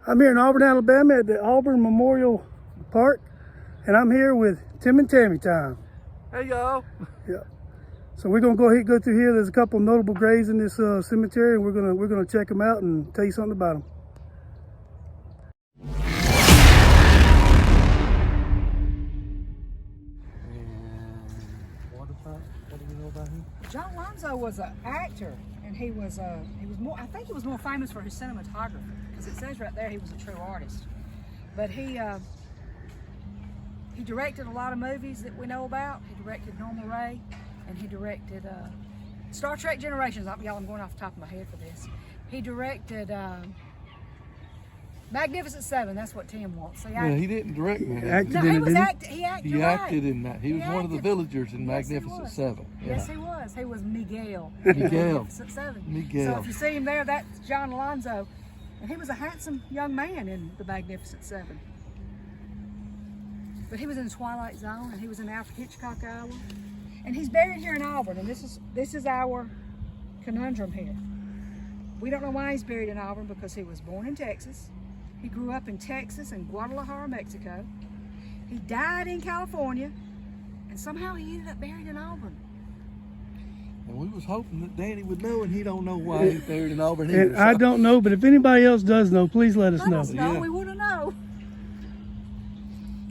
I'm here in Auburn, Alabama at the Auburn Memorial Park, and I'm here with Tim and Tammy Time. Hey, y'all. Yeah. So we're gonna go through here. There's a couple notable graves in this cemetery, and we're gonna check them out and tell you something about them. What do you know about him? John Alonzo was an actor, and he was more. I think he was more famous for his cinematographer, because it says right there he was a true artist. But he directed a lot of movies that we know about. He directed Norma Ray, and he directed Star Trek Generations. Y'all, I'm going off the top of my head for this. He directed Magnificent Seven. That's what Tim wants. So Yeah, he didn't direct me. He acted. He acted in that. He was one of the villagers in Magnificent Seven. Yeah. Yes, he was. He was Miguel. Miguel. Magnificent Seven. Miguel. So if you see him there, that's John Alonzo. And he was a handsome young man in the Magnificent Seven. But he was in the Twilight Zone, and he was in Alfred Hitchcock Hour. And he's buried here in Auburn, and this is our conundrum here. We don't know why he's buried in Auburn, because he was born in Texas. He grew up in Texas and Guadalajara, Mexico. He died in California, and somehow he ended up buried in Auburn. And we was hoping that Danny would know, and he don't know why he's buried in Auburn either. And I don't know, but if anybody else does know, please let us know. Let us know. Yeah. We want to know.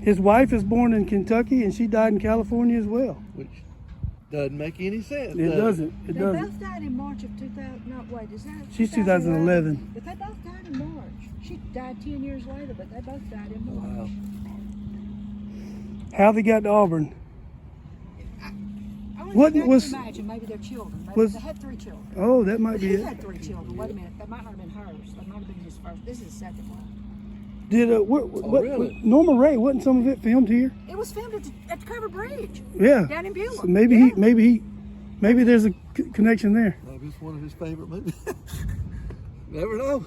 His wife is born in Kentucky, and she died in California as well. Which doesn't make any sense. It doesn't. It They doesn't. both died in March of 2000. No, wait, is that? She's 2011. But they both died in March. She died 10 years later, but they both died in March. Wow. How they got to Auburn? I What can was- imagine maybe their children. Maybe was- they had 3 children. Oh, that might But be he it. had 3 children. Wait a minute, that might not have been hers. That might have been his first. This is his second one. Did really? Norma Ray? Wasn't some of it filmed here? It was filmed at the Covered Bridge Yeah. down in Beulah. So maybe there's a connection there. Maybe it's one of his favorite movies. Never know.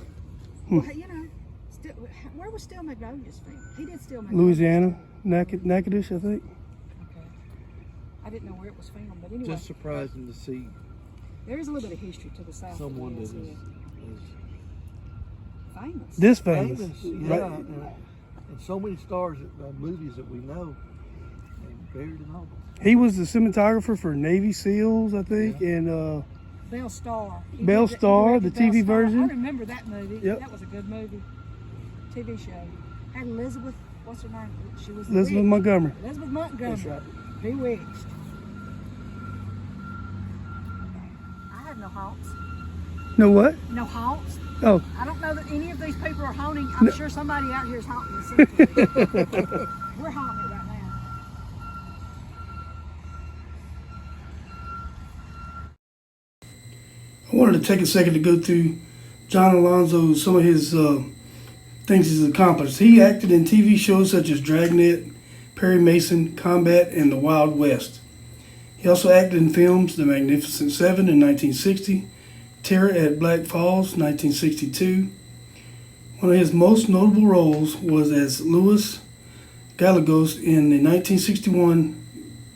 Well, you know, where was Still Magnolia's filmed? He did Still Magnolia's. Louisiana, Natchitoches, I think. Okay. I didn't know where it was filmed, but anyway. Just surprising to see There is a little bit of history to the south. someone that of is this, famous. This famous. yeah, Right. and so many stars, movies that we know, and buried in Auburn. He was the cinematographer for Navy SEALs, I think, and Belle Starr. Belle Starr, directed the TV Belle Starr. version. I remember that movie. Yep. That was a good movie. TV show. Had Elizabeth, what's her name? She was the Elizabeth witch. Montgomery. Elizabeth Montgomery. That's right. Bewitched. I have no haunts. No what? No haunts. Oh, I don't know that any of these people are haunting. I'm sure somebody out here is haunting the cemetery. We're haunting it right now. I wanted to take a second to go through John Alonzo, some of his things he's accomplished. He acted in TV shows such as Dragnet, Perry Mason, Combat, and The Wild West. He also acted in films The Magnificent Seven in 1960, Terror at Black Falls, 1962. One of his most notable roles was as Louis Gallegos in the 1961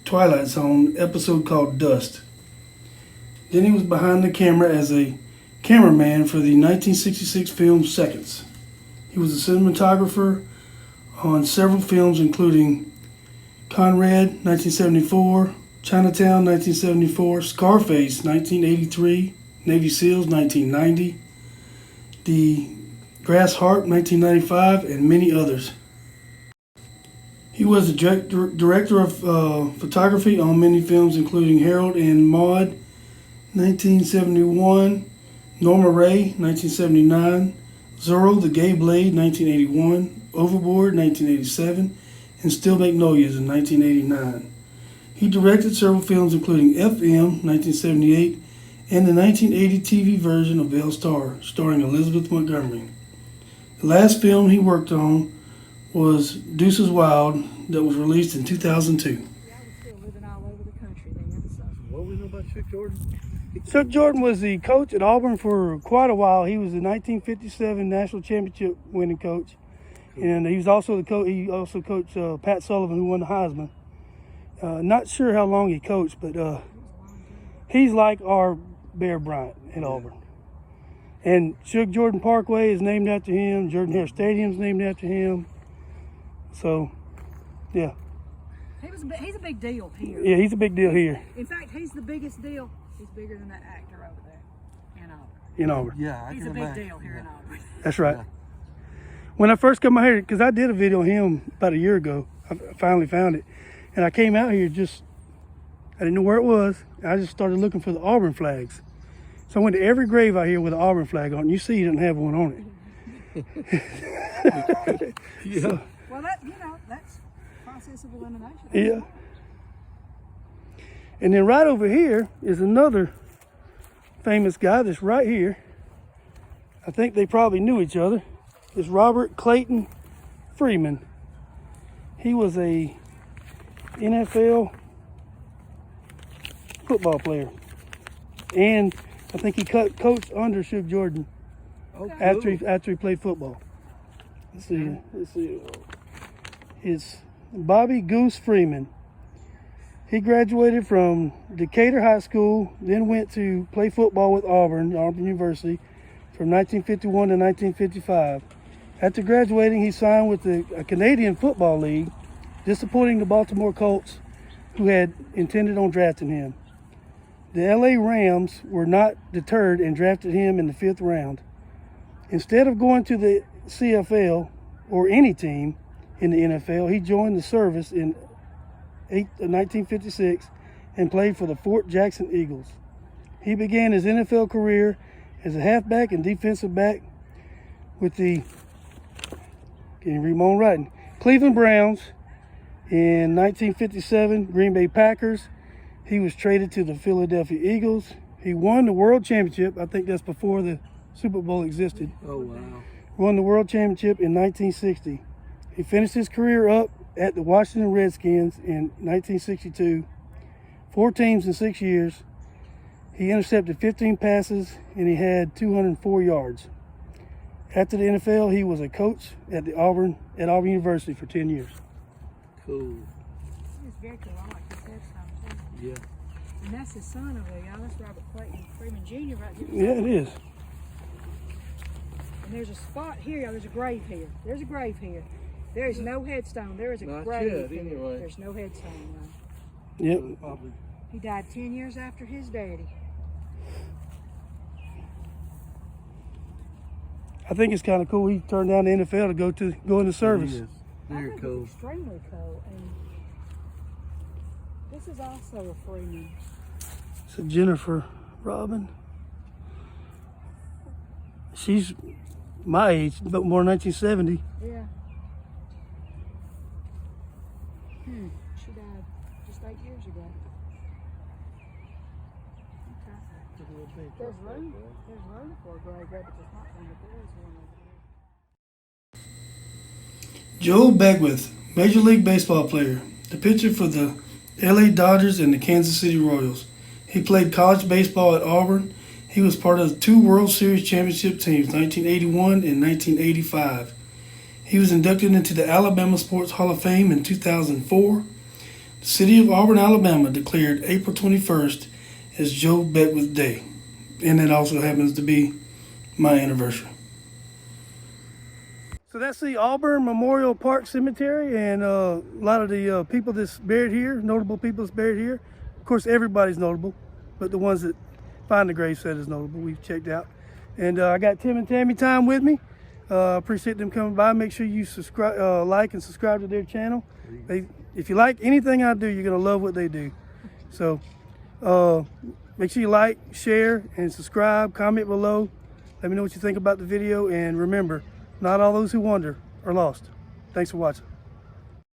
Twilight Zone episode called Dust. Then he was behind the camera as a cameraman for the 1966 film Seconds. He was a cinematographer on several films including Conrad, 1974, Chinatown, 1974, Scarface, 1983, Navy SEALs, 1990, The Grass Harp, 1995, and many others. He was the director of photography on many films including Harold and Maude, 1971, Norma Ray, 1979, Zorro the Gay Blade, 1981, Overboard, 1987, and Still Magnolias in 1989. He directed several films including FM, 1978, and the 1980 TV version of Belle Starr, starring Elizabeth Montgomery. The last film he worked on was Deuces Wild, that was released in 2002. Yeah, I was still living all over the country then. So. What do we know about Shug Jordan? Shug Jordan was the coach at Auburn for quite a while. He was the 1957 national championship winning coach, and he was also the coach. He also coached Pat Sullivan, who won the Heisman. Not sure how long he coached, but he's like our Bear Bryant at Auburn. And Shug Jordan Parkway is named after him. Jordan Hare Stadium is named after him. So, yeah. He's a big deal here. Yeah, he's a big deal here. In fact, he's the biggest deal. He's bigger than that actor over there in Auburn. In Auburn. Yeah, He's a big deal here in Auburn. That's right. Yeah. When I first come out here, because I did a video on him about a year ago, I finally found it. And I came out here I didn't know where it was. I just started looking for the Auburn flags. So I went to every grave out here with an Auburn flag on it. You see he doesn't have one on it. Yeah. So, Well, that's process of elimination. yeah. And then right over here is another famous guy that's right here. I think they probably knew each other. It's Robert Clayton Freeman. He was a NFL football player. And I think he coached under Shug Jordan after he played football. Let's see. It's Bobby Goose Freeman. He graduated from Decatur High School, then went to play football with Auburn University from 1951 to 1955. After graduating, he signed with the Canadian Football League, disappointing the Baltimore Colts, who had intended on drafting him. The LA Rams were not deterred and drafted him in the 5th round. Instead of going to the CFL or any team in the NFL, he joined the service in 1956 and played for the Fort Jackson Eagles. He began his NFL career as a halfback and defensive back with the Cleveland Browns. In 1957, Green Bay Packers. He was traded to the Philadelphia Eagles. He won the World Championship. I think that's before the Super Bowl existed. Oh, wow. Won the World Championship in 1960. He finished his career up at the Washington Redskins in 1962. 4 teams in 6 years. He intercepted 15 passes and he had 204 yards. After the NFL, he was a coach at Auburn University for 10 years. Cool. It's very cool. I like his headstone too. Yeah. And that's his son over there, y'all. That's Robert Clayton Freeman Jr. right here. Yeah, it is. And there's a spot here, y'all. There's a grave here. There's a grave here. There is no headstone. There is a Not grave yet, here. anyway. There's no headstone, though. Yep. Probably. He died 10 years after his daddy. I think it's kind of cool. He turned down the NFL to go into service. It is. Very I think cool. It's extremely cool. And this is also a Freeman. So Jennifer Robin. She's my age, but more 1970. Yeah. She died just 8 years ago. Okay. There's room for a grave there, but there's not one that there is one over there. Joe Beckwith, Major League Baseball player. The pitcher for the LA Dodgers and the Kansas City Royals. He played college baseball at Auburn. He was part of 2 World Series championship teams, 1981 and 1985. He was inducted into the Alabama Sports Hall of Fame in 2004. The city of Auburn, Alabama declared April 21st as Joe Beckwith Day. And that also happens to be my anniversary. So that's the Auburn Memorial Park Cemetery, and a lot of the people that's buried here, notable people that's buried here. Of course, everybody's notable, but the ones that find the gravesite is notable. We've checked out. And I got Tim and Tammy Time with me. Appreciate them coming by. Make sure you subscribe, like and subscribe to their channel. If you like anything I do, you're going to love what they do. So make sure you like, share, and subscribe. Comment below. Let me know what you think about the video. And remember, not all those who wander are lost. Thanks for watching.